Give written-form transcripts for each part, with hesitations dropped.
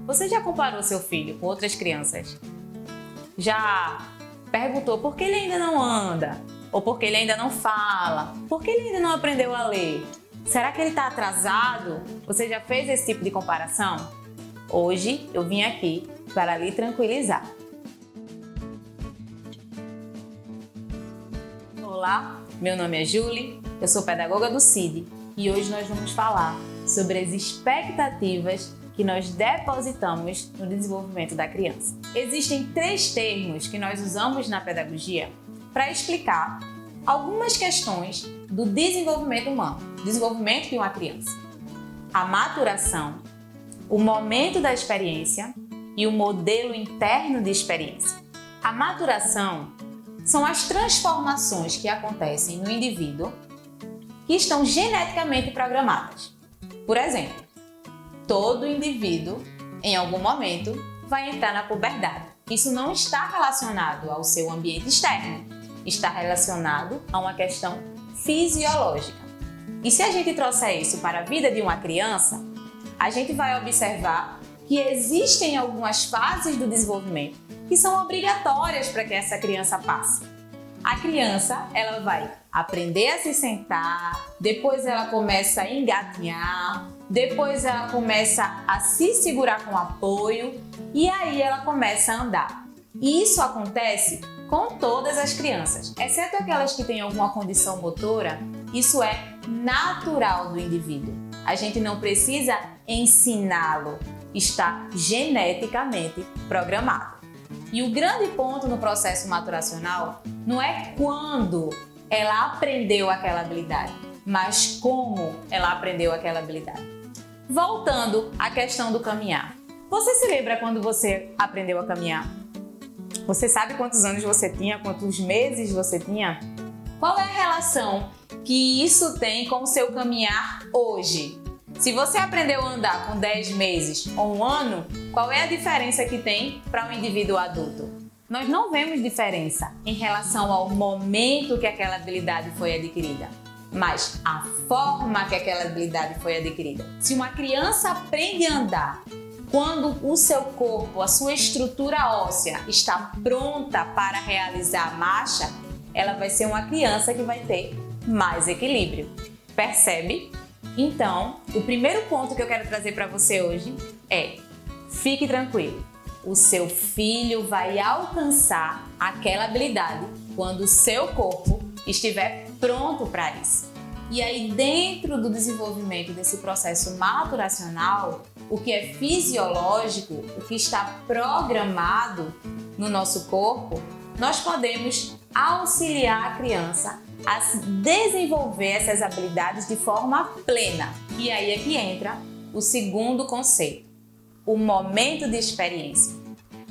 Você já comparou seu filho com outras crianças? Já perguntou por que ele ainda não anda? Ou por que ele ainda não fala? Por que ele ainda não aprendeu a ler? Será que ele está atrasado? Você já fez esse tipo de comparação? Hoje eu vim aqui para lhe tranquilizar. Olá, meu nome é Julie, eu sou pedagoga do CID e hoje nós vamos falar sobre as expectativas que nós depositamos no desenvolvimento da criança. Existem 3 termos que nós usamos na pedagogia para explicar algumas questões do desenvolvimento humano, desenvolvimento de uma criança. A maturação, o momento da experiência e o modelo interno de experiência. A maturação são as transformações que acontecem no indivíduo que estão geneticamente programadas. Por exemplo, todo indivíduo, em algum momento, vai entrar na puberdade. Isso não está relacionado ao seu ambiente externo, está relacionado a uma questão fisiológica. E se a gente trouxer isso para a vida de uma criança, a gente vai observar que existem algumas fases do desenvolvimento que são obrigatórias para que essa criança passe. A criança, ela vai aprender a se sentar, depois ela começa a engatinhar, depois ela começa a se segurar com apoio e aí ela começa a andar. E isso acontece com todas as crianças, exceto aquelas que têm alguma condição motora, isso é natural do indivíduo. A gente não precisa ensiná-lo, está geneticamente programado. E o grande ponto no processo maturacional não é quando ela aprendeu aquela habilidade, mas como ela aprendeu aquela habilidade. Voltando à questão do caminhar. Você se lembra quando você aprendeu a caminhar? Você sabe quantos anos você tinha, quantos meses você tinha? Qual é a relação que isso tem com o seu caminhar hoje? Se você aprendeu a andar com 10 meses ou 1 ano, qual é a diferença que tem para um indivíduo adulto? Nós não vemos diferença em relação ao momento que aquela habilidade foi adquirida, mas a forma que aquela habilidade foi adquirida. Se uma criança aprende a andar quando o seu corpo, a sua estrutura óssea está pronta para realizar a marcha, ela vai ser uma criança que vai ter mais equilíbrio. Percebe? Então, o primeiro ponto que eu quero trazer para você hoje é: fique tranquilo, o seu filho vai alcançar aquela habilidade quando o seu corpo estiver pronto para isso. E aí, dentro do desenvolvimento desse processo maturacional, o que é fisiológico, o que está programado no nosso corpo, nós podemos auxiliar a criança a desenvolver essas habilidades de forma plena. E aí é que entra o segundo conceito, o momento de experiência.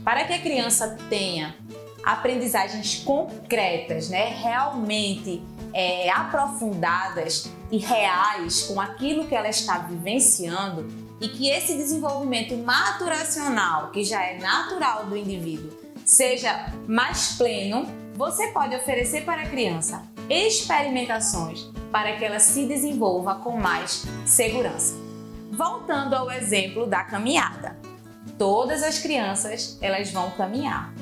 Para que a criança tenha aprendizagens concretas, realmente aprofundadas e reais com aquilo que ela está vivenciando, e que esse desenvolvimento maturacional, que já é natural do indivíduo, seja mais pleno, você pode oferecer para a criança experimentações para que ela se desenvolva com mais segurança. Voltando ao exemplo da caminhada. Todas as crianças, elas vão caminhar.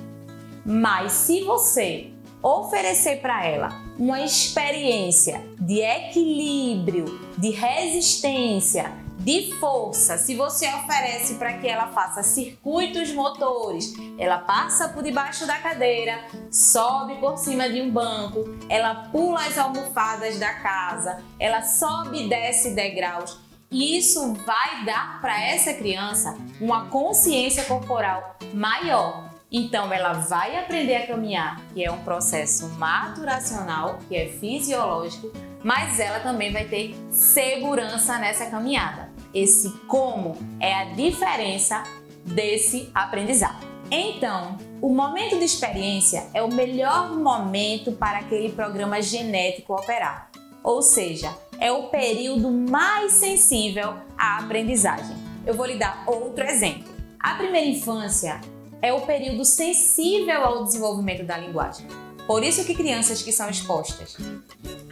Mas se você oferecer para ela uma experiência de equilíbrio, de resistência, de força, se você oferece para que ela faça circuitos motores, ela passa por debaixo da cadeira, sobe por cima de um banco, ela pula as almofadas da casa, ela sobe e desce degraus, e isso vai dar para essa criança uma consciência corporal maior. Então ela vai aprender a caminhar, que é um processo maturacional, que é fisiológico, mas ela também vai ter segurança nessa caminhada. Esse como é a diferença desse aprendizado. Então, o momento de experiência é o melhor momento para aquele programa genético operar. Ou seja, é o período mais sensível à aprendizagem. Eu vou lhe dar outro exemplo. A primeira infância é o período sensível ao desenvolvimento da linguagem. Por isso que crianças que são expostas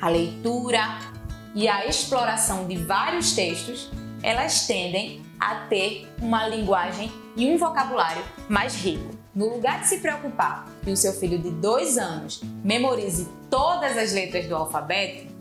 à leitura e à exploração de vários textos, elas tendem a ter uma linguagem e um vocabulário mais rico. No lugar de se preocupar que o seu filho de 2 anos memorize todas as letras do alfabeto,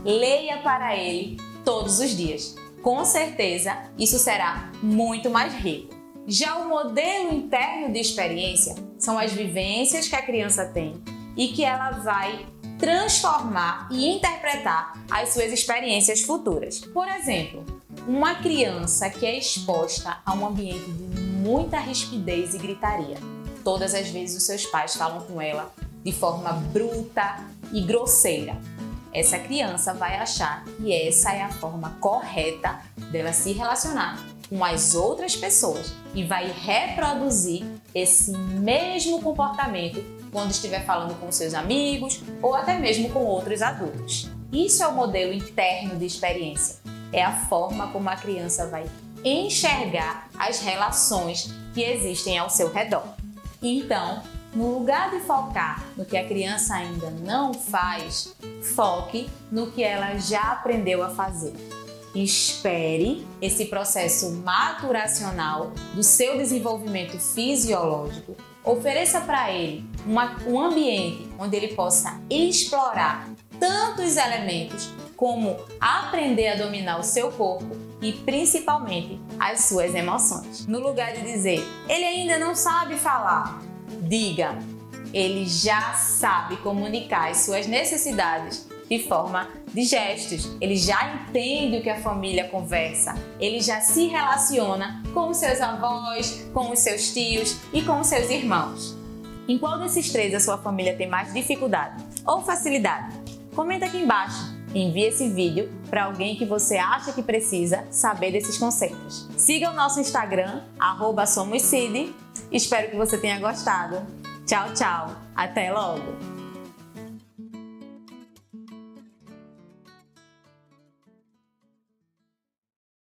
leia para ele todos os dias. Com certeza, isso será muito mais rico. Já o modelo interno de experiência são as vivências que a criança tem e que ela vai transformar e interpretar as suas experiências futuras. Por exemplo, uma criança que é exposta a um ambiente de muita rispidez e gritaria. Todas as vezes os seus pais falam com ela de forma bruta e grosseira. Essa criança vai achar que essa é a forma correta dela se relacionar com as outras pessoas e vai reproduzir esse mesmo comportamento quando estiver falando com seus amigos ou até mesmo com outros adultos. Isso é o modelo interno de experiência. É a forma como a criança vai enxergar as relações que existem ao seu redor. Então, no lugar de focar no que a criança ainda não faz, foque no que ela já aprendeu a fazer. Espere esse processo maturacional do seu desenvolvimento fisiológico. Ofereça para ele um ambiente onde ele possa explorar tantos elementos como aprender a dominar o seu corpo e principalmente as suas emoções. No lugar de dizer, ele ainda não sabe falar, diga, ele já sabe comunicar as suas necessidades de forma de gestos. Ele já entende o que a família conversa. Ele já se relaciona com os seus avós, com os seus tios e com os seus irmãos. Em qual desses 3 a sua família tem mais dificuldade ou facilidade? Comenta aqui embaixo. Envie esse vídeo para alguém que você acha que precisa saber desses conceitos. Siga o nosso Instagram, @SomosCid. Espero que você tenha gostado. Tchau, tchau. Até logo!